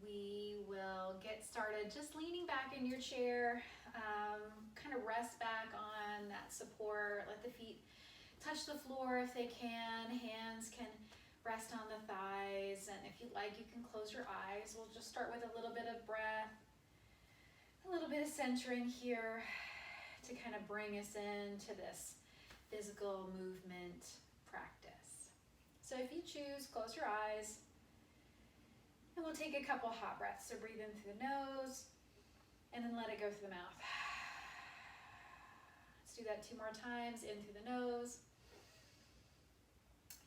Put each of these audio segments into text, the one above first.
we will get started just leaning back in your chair, kind of rest back on that support, let the feet touch the floor if they can, hands can rest on the thighs, and if you'd like you can close your eyes. We'll just start with a little bit of breath, a little bit of centering here to kind of bring us into this physical movement practice. So if you choose, close your eyes. And we'll take a couple hot breaths. So breathe in through the nose and then let it go through the mouth. Let's do that 2 more times. In through the nose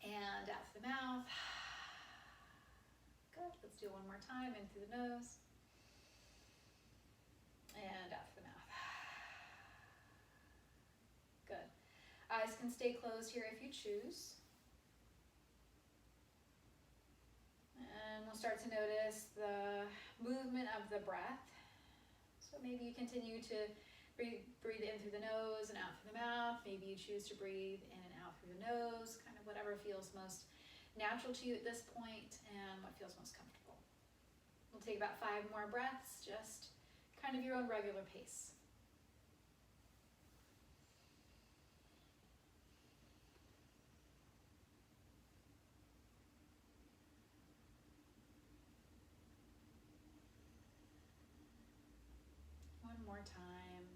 and out through the mouth. Good. Let's do it 1 more time. In through the nose and out through the mouth. Good. Eyes can stay closed here if you choose. And we'll start to notice the movement of the breath. So maybe you continue to breathe in through the nose and out through the mouth. Maybe you choose to breathe in and out through the nose, kind of whatever feels most natural to you at this point and what feels most comfortable. We'll take about 5 more breaths, just kind of your own regular pace. One more time.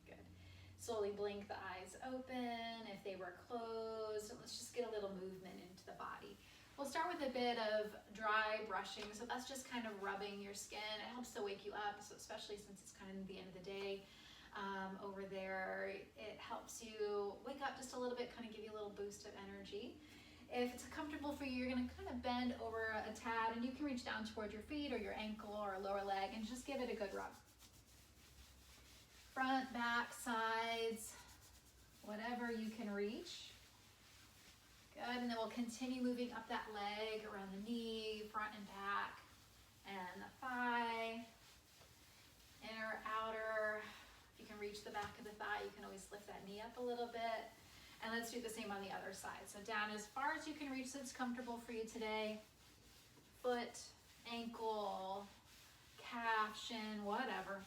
Good. Slowly blink the eyes open if they were closed. Let's just get a little movement into the body. We'll start with a bit of dry brushing. So that's just kind of rubbing your skin. It helps to wake you up, so especially since it's kind of the end of the day. Over there, it helps you wake up just a little bit, kind of give you a little boost of energy. If it's comfortable for you, you're going to kind of bend over a tad, and you can reach down toward your feet or your ankle or lower leg and just give it a good rub. Front, back, sides, whatever you can reach. Good, and then we'll continue moving up that leg, around the knee, front and back, and the thigh, inner, outer. You can reach the back of the thigh, you can always lift that knee up a little bit. And let's do the same on the other side. So down as far as you can reach that's comfortable for you today. Foot, ankle, calf, shin, whatever.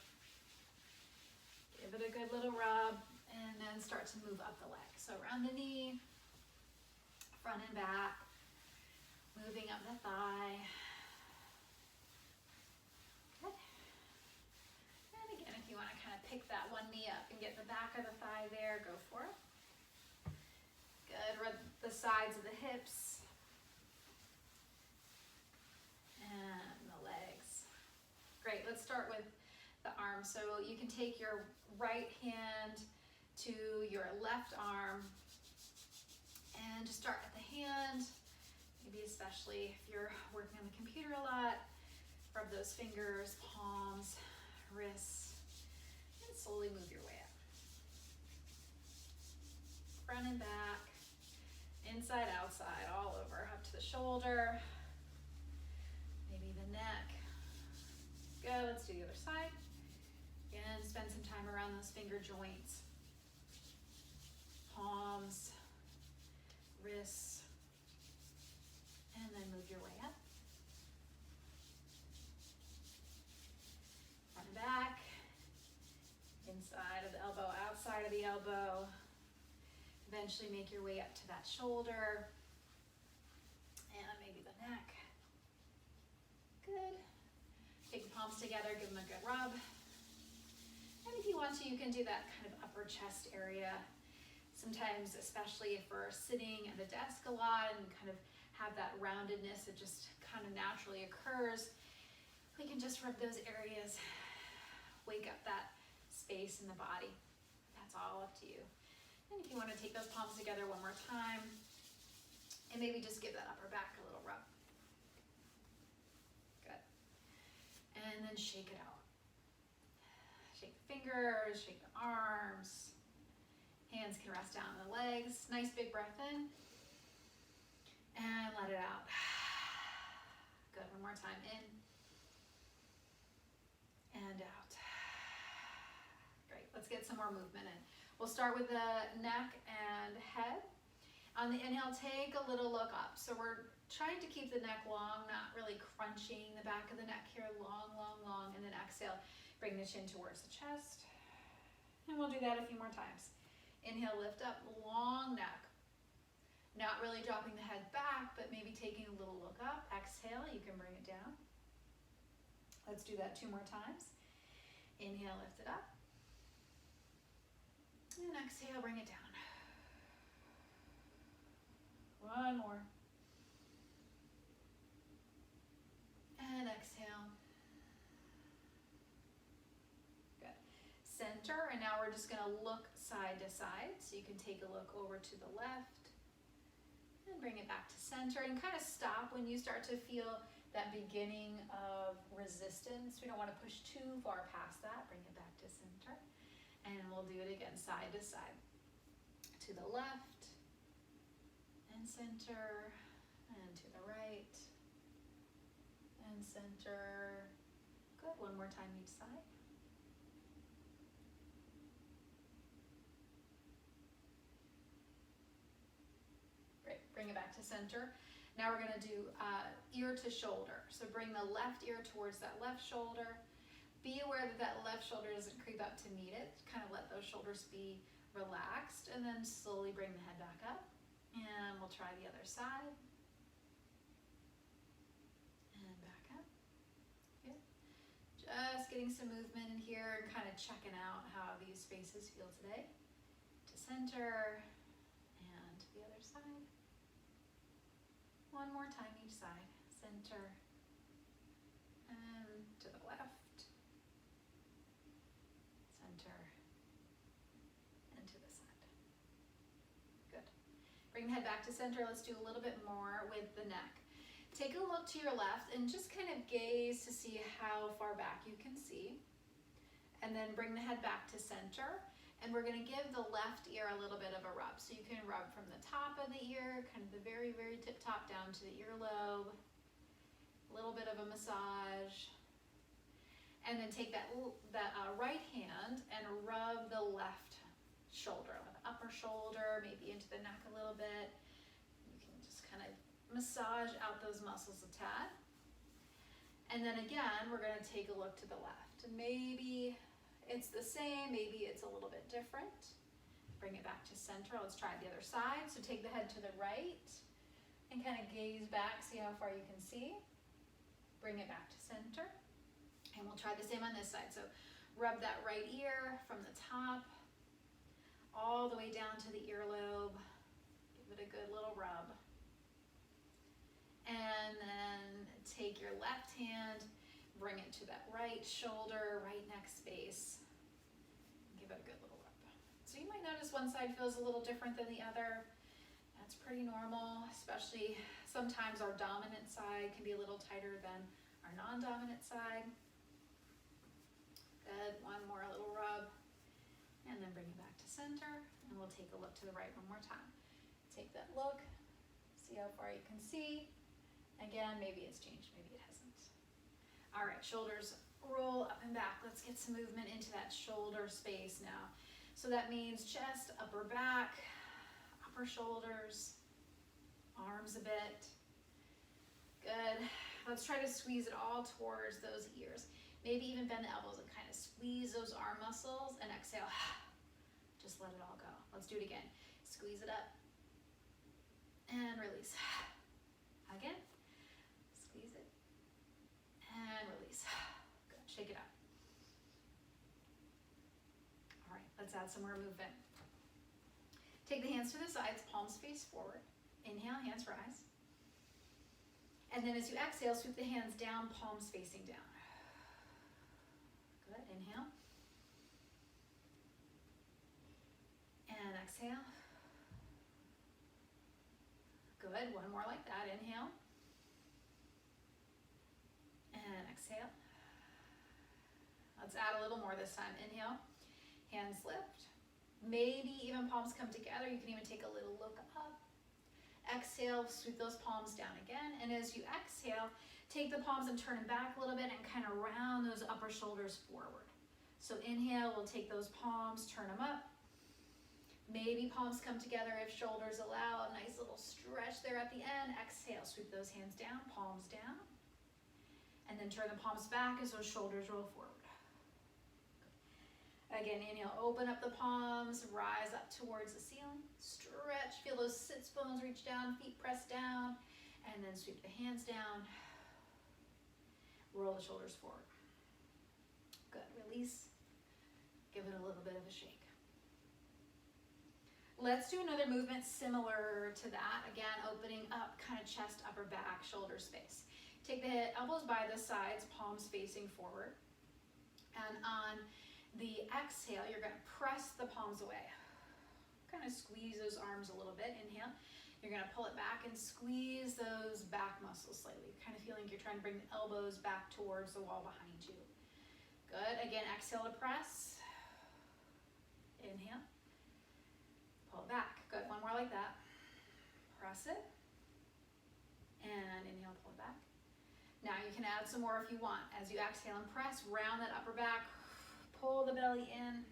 Give it a good little rub and then start to move up the leg. So around the knee, front and back, moving up the thigh. Good. And again, if you want to kind of pick that one knee up and get the back of the thigh there, go for it. Good, rub the sides of the hips and the legs. Great, let's start with the arms. So you can take your right hand to your left arm and just start at the hand, maybe especially if you're working on the computer a lot. Rub those fingers, palms, wrists, and slowly move your way up. Front and back, inside, outside, all over, up to the shoulder, maybe the neck. Good, let's do the other side. Again, spend some time around those finger joints, palms, wrists, and then move your way up. Front and back, inside of the elbow, outside of the elbow. Eventually make your way up to that shoulder and maybe the neck. Good. Take the palms together, give them a good rub. And if you want to, you can do that kind of upper chest area. Sometimes, especially if we're sitting at the desk a lot and kind of have that roundedness that just kind of naturally occurs, we can just rub those areas, wake up that space in the body. That's all up to you. And if you want to take those palms together one more time, and maybe just give that upper back a little rub. Good. And then shake it out. Shake the fingers, shake the arms. Hands can rest down on the legs. Nice big breath in. And let it out. Good, one more time. In. And out. Great, let's get some more movement in. We'll start with the neck and head. On the inhale, take a little look up. So we're trying to keep the neck long, not really crunching the back of the neck here, long, long, long. And then exhale, bring the chin towards the chest. And we'll do that a few more times. Inhale, lift up, long neck. Not really dropping the head back, but maybe taking a little look up. Exhale, you can bring it down. Let's do that 2 more times. Inhale, lift it up. And exhale, bring it down. 1 more. And exhale. Good. Center, and now we're just gonna look side to side. So you can take a look over to the left. And bring it back to center, and kind of stop when you start to feel that beginning of resistance. We don't want to push too far past that. Bring it back to center. And we'll do it again, side to side. To the left, and center, and to the right, and center. Good, 1 more time each side. Bring it back to center. Now we're going to do ear to shoulder. So bring the left ear towards that left shoulder. Be aware that that left shoulder doesn't creep up to meet it. Kind of let those shoulders be relaxed, and then slowly bring the head back up. And we'll try the other side. And back up. Good. Just getting some movement in here and kind of checking out how these faces feel today. To center and to the other side. 1 more time each side. Center and to the left. Center and to the side. Good. Bring the head back to center. Let's do a little bit more with the neck. Take a look to your left and just kind of gaze to see how far back you can see. And then bring the head back to center. And we're going to give the left ear a little bit of a rub. So you can rub from the top of the ear, kind of the very, very tip top down to the earlobe. A little bit of a massage. And then take that right hand and rub the left shoulder, the upper shoulder, maybe into the neck a little bit. You can just kind of massage out those muscles a tad. And then again, we're going to take a look to the left. And maybe it's the same, maybe it's a little bit different. Bring it back to center. Let's try the other side. So take the head to the right and kind of gaze back, see how far you can see. Bring it back to center. And we'll try the same on this side. So rub that right ear from the top all the way down to the earlobe. Give it a good little rub. And then take your left hand, bring it to that right shoulder, right neck space. Give it a good little rub. So you might notice one side feels a little different than the other. That's pretty normal, especially sometimes our dominant side can be a little tighter than our non-dominant side. Good, 1 more little rub. And then bring it back to center. And we'll take a look to the right 1 more time. Take that look, see how far you can see. Again, maybe it's changed, maybe it hasn't. All right, shoulders roll up and back. Let's get some movement into that shoulder space now. So that means chest, upper back, upper shoulders, arms a bit. Good. Let's try to squeeze it all towards those ears. Maybe even bend the elbows and kind of squeeze those arm muscles and exhale. Just let it all go. Let's do it again. Squeeze it up and release. Again. Squeeze it and release. Good. Shake it up. All right, let's add some more movement. Take the hands to the sides, palms face forward. Inhale, hands rise. And then as you exhale, sweep the hands down, palms facing down. Good. Inhale. And exhale. Good. 1 more like that. Inhale. And exhale. Let's add a little more this time. Inhale. Hands lift. Maybe even palms come together. You can even take a little look up. Exhale, sweep those palms down again. And as you exhale, take the palms and turn them back a little bit and kind of round those upper shoulders forward. So inhale, we'll take those palms, turn them up. Maybe palms come together if shoulders allow. A nice little stretch there at the end. Exhale, sweep those hands down, palms down. And then turn the palms back as those shoulders roll forward. Again, inhale, open up the palms, rise up towards the ceiling. Stretch, feel those sits bones reach down, feet press down. And then sweep the hands down. Roll the shoulders forward. Good, release. Give it a little bit of a shake. Let's do another movement similar to that. Again, opening up kind of chest, upper back, shoulder space. Take the elbows by the sides, palms facing forward. And on the exhale, you're going to press the palms away. Kind of squeeze those arms a little bit. Inhale. You're going to pull it back and squeeze those back muscles slightly. Kind of feeling like you're trying to bring the elbows back towards the wall behind you. Good. Again, exhale to press. Inhale. Pull it back. Good. One more like that. Press it. And inhale, pull it back. Now you can add some more if you want. As you exhale and press, round that upper back. Pull the belly in.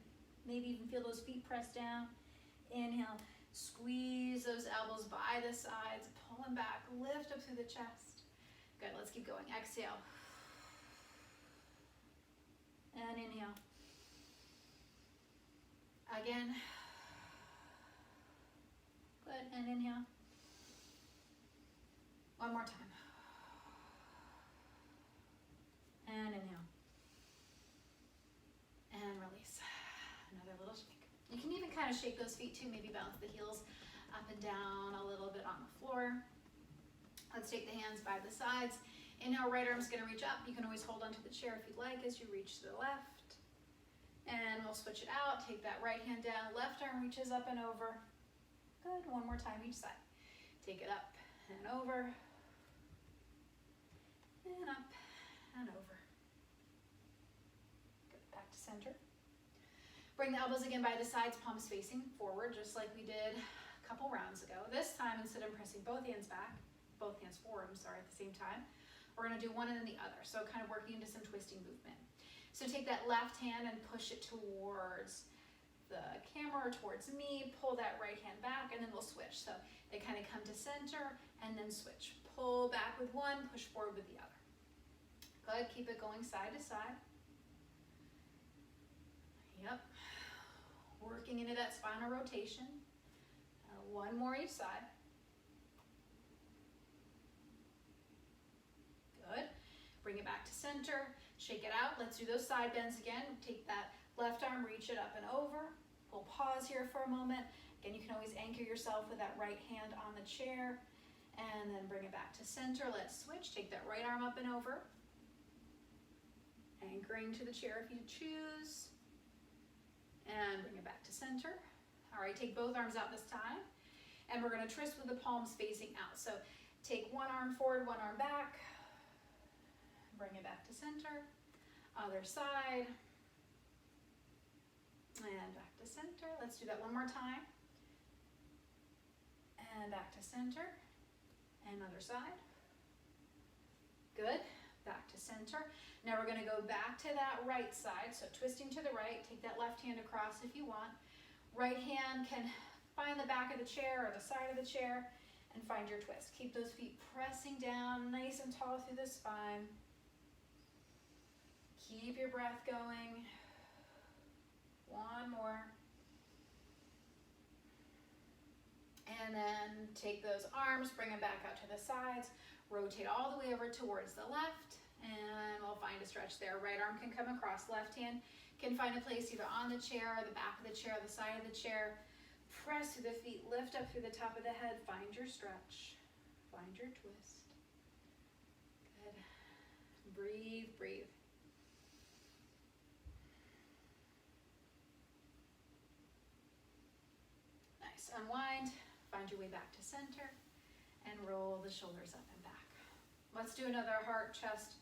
Maybe even feel those feet press down. Inhale. Squeeze those elbows by the sides. Pull them back. Lift up through the chest. Good. Let's keep going. Exhale. And inhale. Again. Good. And inhale. One more time. And inhale. And release. Another little shake. You can even kind of shake those feet too. Maybe bounce the heels up and down a little bit on the floor. Let's take the hands by the sides. Inhale, right arm's going to reach up. You can always hold onto the chair if you'd like as you reach to the left. And we'll switch it out. Take that right hand down. Left arm reaches up and over. Good. One more time each side. Take it up and over. And up and over. Good. Back to center. Bring the elbows again by the sides, palms facing forward, just like we did a couple rounds ago. This time, instead of pressing both hands forward, at the same time, we're going to do one and then the other. So kind of working into some twisting movement. So take that left hand and push it towards the camera or towards me. Pull that right hand back, and then we'll switch. So they kind of come to center and then switch. Pull back with one, push forward with the other. Good. Keep it going side to side. Yep. Working into that spinal rotation. One more each side. Good. Bring it back to center. Shake it out. Let's do those side bends again. Take that left arm, reach it up and over. We'll pause here for a moment. Again, you can always anchor yourself with that right hand on the chair. And then bring it back to center. Let's switch. Take that right arm up and over. Anchoring to the chair if you choose. And bring it back to center. All right, take both arms out this time. And we're going to twist with the palms facing out. So take one arm forward, one arm back. Bring it back to center. Other side. And back to center. Let's do that one more time. And back to center. And other side. Good. Back to center. Now we're going to go back to that right side. So twisting to the right, take that left hand across if you want. Right hand can find the back of the chair or the side of the chair and find your twist. Keep those feet pressing down nice and tall through the spine. Keep your breath going. One more. And then take those arms, bring them back out to the sides. Rotate all the way over towards the left. And we'll find a stretch there. Right arm can come across. Left hand can find a place either on the chair or the back of the chair or the side of the chair. Press through the feet. Lift up through the top of the head. Find your stretch. Find your twist. Good. Breathe, breathe. Nice. Unwind. Find your way back to center. And roll the shoulders up and back. Let's do another heart, chest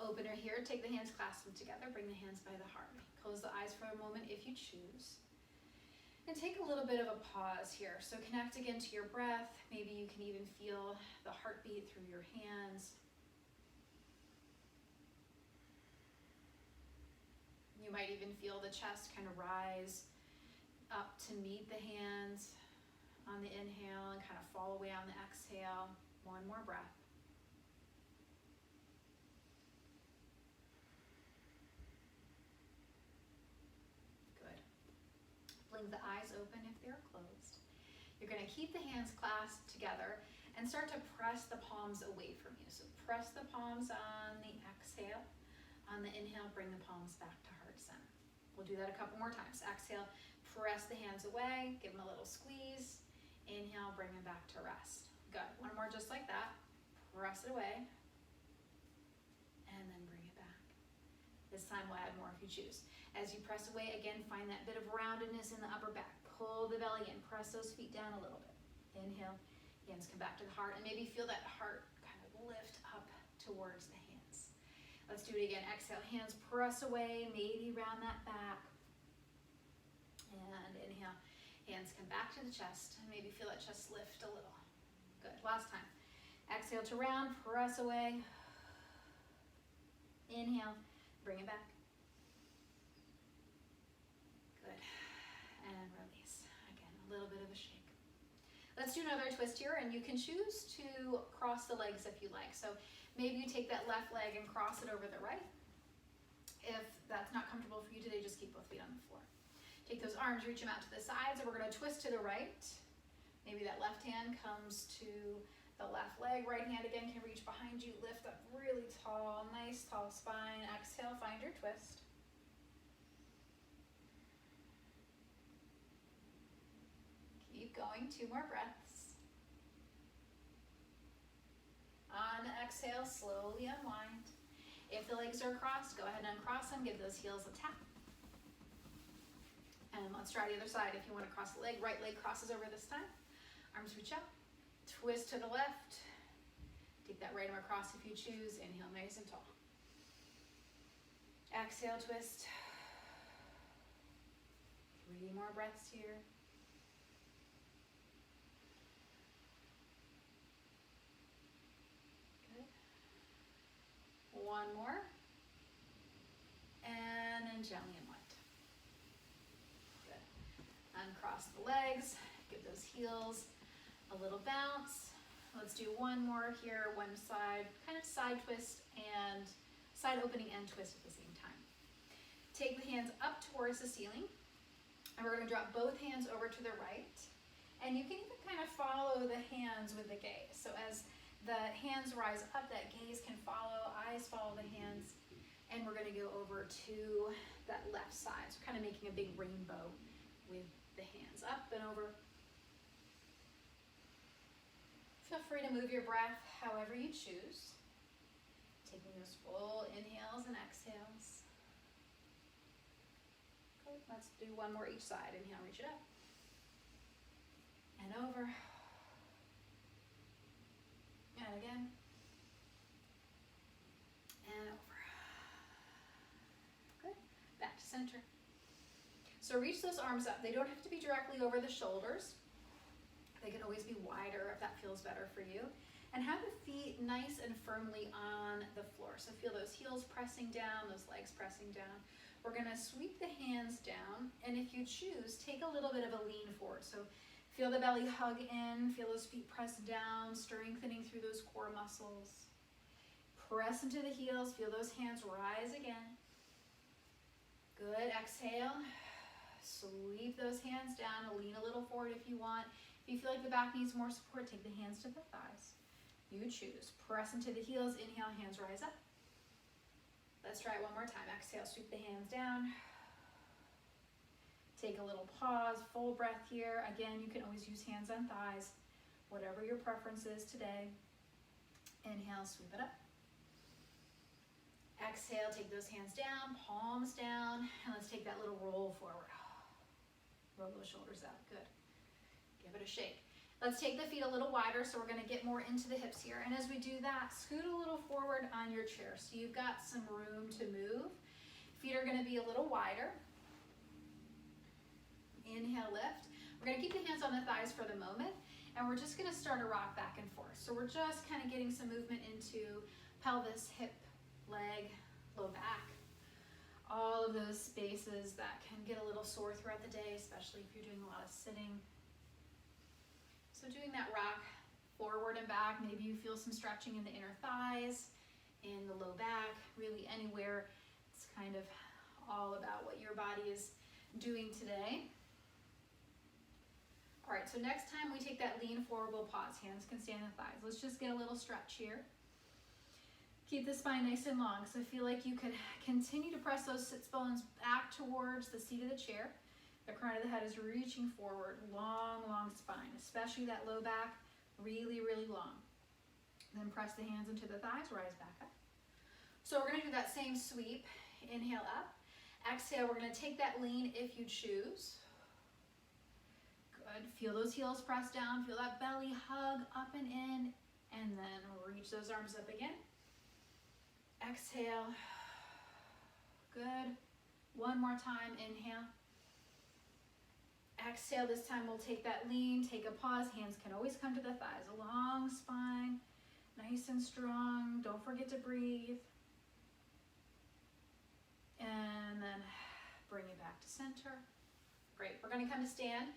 opener here. Take the hands, clasp them together. Bring the hands by the heart. Close the eyes for a moment if you choose. And take a little bit of a pause here. So connect again to your breath. Maybe you can even feel the heartbeat through your hands. You might even feel the chest kind of rise up to meet the hands on the inhale and kind of fall away on the exhale. One more breath. Good. Blink the eyes open if they're closed. You're going to keep the hands clasped together and start to press the palms away from you. So press the palms on the exhale. On the inhale, bring the palms back to heart center. We'll do that a couple more times. Exhale, press the hands away, give them a little squeeze. Inhale, bring them back to rest. Good. One more just like that. Press it away. And then bring it back. This time we'll add more if you choose. As you press away, again, find that bit of roundedness in the upper back. Pull the belly in. Press those feet down a little bit. Inhale. Hands come back to the heart. And maybe feel that heart kind of lift up towards the hands. Let's do it again. Exhale. Hands press away. Maybe round that back. And inhale. Hands come back to the chest. And maybe feel that chest lift a little. Good. Last time. Exhale to round. Press away. Inhale. Bring it back. Good. And release. Again, a little bit of a shake. Let's do another twist here, and you can choose to cross the legs if you like. So maybe you take that left leg and cross it over the right. If that's not comfortable for you today, just keep both feet on the floor. Take those arms, reach them out to the sides, and we're going to twist to the right. Maybe that left hand comes to the left leg. Right hand again can reach behind you. Lift up really tall, nice tall spine. Exhale, find your twist. Keep going, 2 more breaths. On exhale, slowly unwind. If the legs are crossed, go ahead and uncross them. Give those heels a tap. And let's try the other side. If you want to cross the leg, right leg crosses over this time. Arms reach out. Twist to the left. Take that right arm across if you choose. Inhale, nice and tall. Exhale, twist. 3 more breaths here. One more, and then gently unwind. Good. Uncross the legs, give those heels a little bounce. Let's do one more here, one side, kind of side twist and side opening and twist at the same time. Take the hands up towards the ceiling, and we're going to drop both hands over to the right. And you can even kind of follow the hands with the gaze. So as the hands rise up, that gaze can follow, eyes follow the hands, and we're going to go over to that left side. So kind of making a big rainbow with the hands up and over. Feel free to move your breath however you choose. Taking those full inhales and exhales. Good. Let's do one more each side. Inhale, reach it up. And over. And again. And over. Good. Back to center. So reach those arms up. They don't have to be directly over the shoulders. They can always be wider if that feels better for you. And have the feet nice and firmly on the floor. So feel those heels pressing down, those legs pressing down. We're going to sweep the hands down. And if you choose, take a little bit of a lean forward. So feel the belly hug in, feel those feet press down, strengthening through those core muscles. Press into the heels, feel those hands rise again. Good, exhale. Sweep those hands down, lean a little forward if you want. If you feel like the back needs more support, take the hands to the thighs. You choose. Press into the heels, inhale, hands rise up. Let's try it one more time. Exhale, sweep the hands down. Take a little pause, full breath here. Again, you can always use hands on thighs, whatever your preference is today. Inhale, sweep it up. Exhale, take those hands down, palms down, and let's take that little roll forward. Roll those shoulders out, good. Give it a shake. Let's take the feet a little wider, so we're gonna get more into the hips here. And as we do that, scoot a little forward on your chair. So you've got some room to move. Feet are gonna be a little wider. Inhale, lift. We're gonna keep the hands on the thighs for the moment, and we're just gonna start a rock back and forth. So we're just kind of getting some movement into pelvis, hip, leg, low back. all of those spaces that can get a little sore throughout the day, especially if you're doing a lot of sitting. So doing that rock forward and back, maybe you feel some stretching in the inner thighs, in the low back, really anywhere. It's kind of all about what your body is doing today. All right, so next time we take that lean forward, we'll pause. Hands can stay on the thighs. Let's just get a little stretch here. Keep the spine nice and long. So feel like you could continue to press those sits bones back towards the seat of the chair. The crown of the head is reaching forward, long, long spine, especially that low back, really, really long. Then press the hands into the thighs, rise back up. So we're gonna do that same sweep. Inhale up. Exhale, we're gonna take that lean if you choose. Good, feel those heels press down, feel that belly hug up and in, and then reach those arms up again. Exhale, good. One more time, inhale. Exhale, this time we'll take that lean, take a pause, hands can always come to the thighs, a long spine, nice and strong, don't forget to breathe. And then bring it back to center. Great, we're gonna come to stand.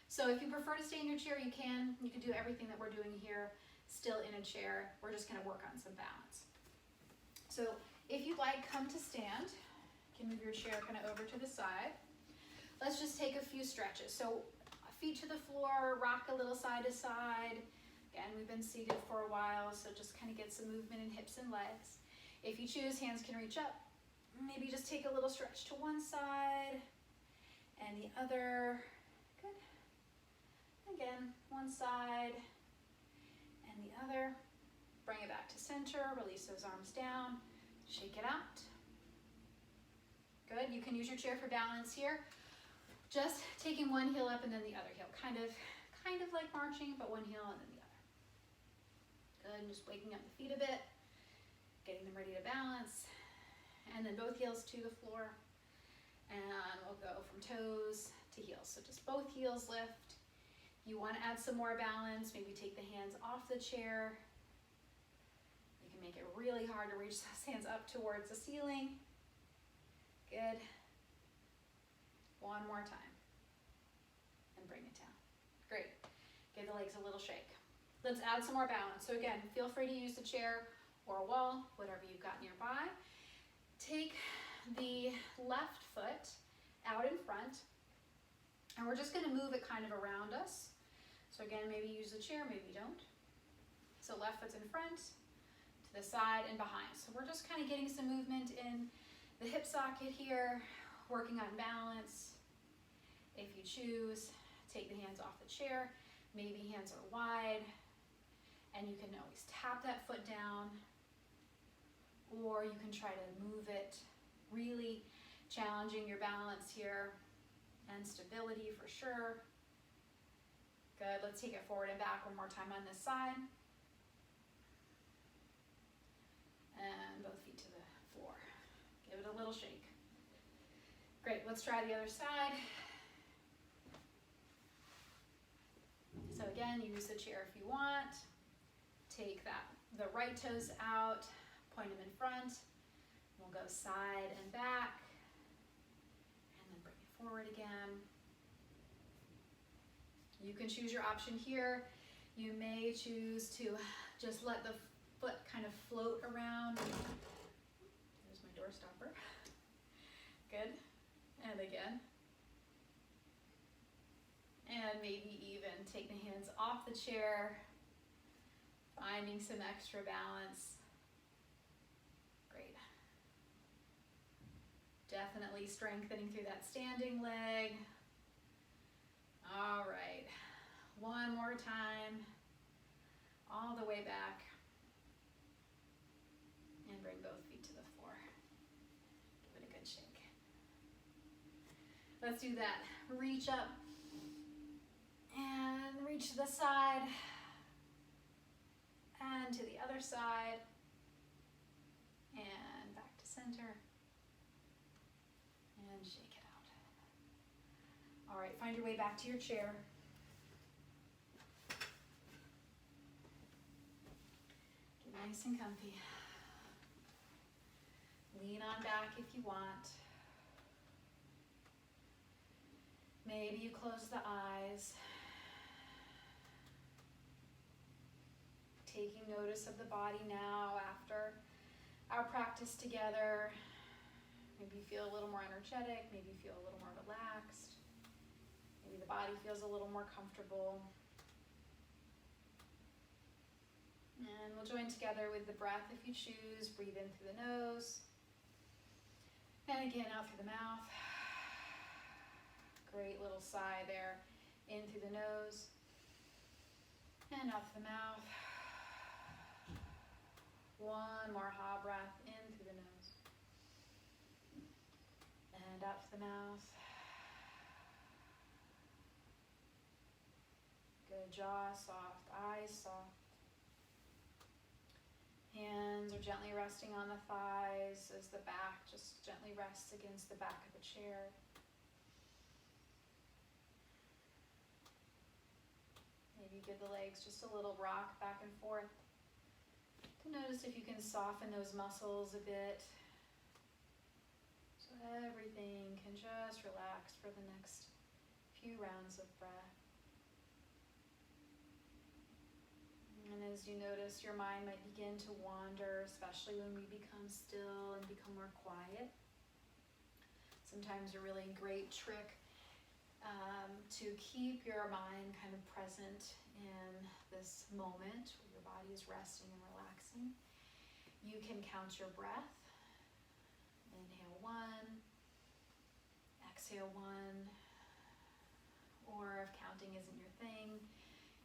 So if you prefer to stay in your chair, you can do everything that we're doing here, still in a chair. We're just gonna work on some balance. So if you'd like, come to stand. You can move your chair kind of over to the side. Let's just take a few stretches. So feet to the floor, rock a little side to side. Again, we've been seated for a while, so just kind of get some movement in hips and legs. If you choose, hands can reach up. Maybe just take a little stretch to one side and the other. Good. Again, one side and the other. Bring it back to center, release those arms down, shake it out. Good, you can use your chair for balance here. Just taking one heel up and then the other heel, kind of like marching, but one heel and then the other. Good, and just waking up the feet a bit, getting them ready to balance, and then both heels to the floor, and we'll go from toes to heels. So just both heels lift. You want to add some more balance, maybe take the hands off the chair. You can make it really hard to reach those hands up towards the ceiling. Good. One more time. And bring it down. Great. Give the legs a little shake. Let's add some more balance. So again, feel free to use the chair or a wall, whatever you've got nearby. Take the left foot out in front, and we're just gonna move it kind of around us. So again, maybe use the chair, maybe don't. So left foot's in front, to the side and behind. So we're just kind of getting some movement in the hip socket here, working on balance. If you choose, take the hands off the chair, maybe hands are wide, and you can always tap that foot down, or you can try to move it, really challenging your balance here and stability for sure. Good, let's take it forward and back one more time on this side. And both feet to the floor. Give it a little shake. Great, let's try the other side. So again, use the chair if you want. Take the right toes out, point them in front. We'll go side and back, and then bring it forward again. You can choose your option here. You may choose to just let the foot kind of float around. There's my door stopper. Good. And again. And maybe even take the hands off the chair, finding some extra balance. Great. Definitely strengthening through that standing leg. All right, one more time, all the way back, and bring both feet to the floor. Give it a good shake. Let's do that. Reach up and reach to the side and to the other side and back to center and shake it out. All right, find your way back to your chair. Get nice and comfy. Lean on back if you want. Maybe you close the eyes, taking notice of the body now after our practice together. Maybe you feel a little more energetic, maybe you feel a little more relaxed, maybe the body feels a little more comfortable. And we'll join together with the breath if you choose. Breathe in through the nose, and again out through the mouth. Great little sigh there. In through the nose and out through the mouth. One more ha breath in through the nose and out through the mouth. Good. Jaw soft, eyes soft. Hands are gently resting on the thighs as the back just gently rests against the back of the chair. Maybe give the legs just a little rock back and forth to notice if you can soften those muscles a bit, so everything can just relax for the next few rounds of breath. And as you notice, your mind might begin to wander, especially when we become still and become more quiet. Sometimes a really great trick to keep your mind kind of present in this moment where your body is resting and relaxing. You can count your breath. Inhale 1, exhale 1, or if counting isn't your thing,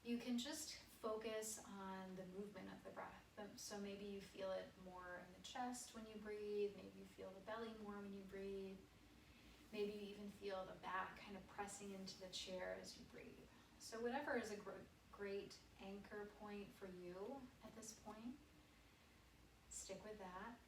you can just focus on the movement of the breath. So maybe you feel it more in the chest when you breathe, maybe you feel the belly more when you breathe. Maybe you even feel the back kind of pressing into the chair as you breathe. So whatever is a great anchor point for you at this point, stick with that.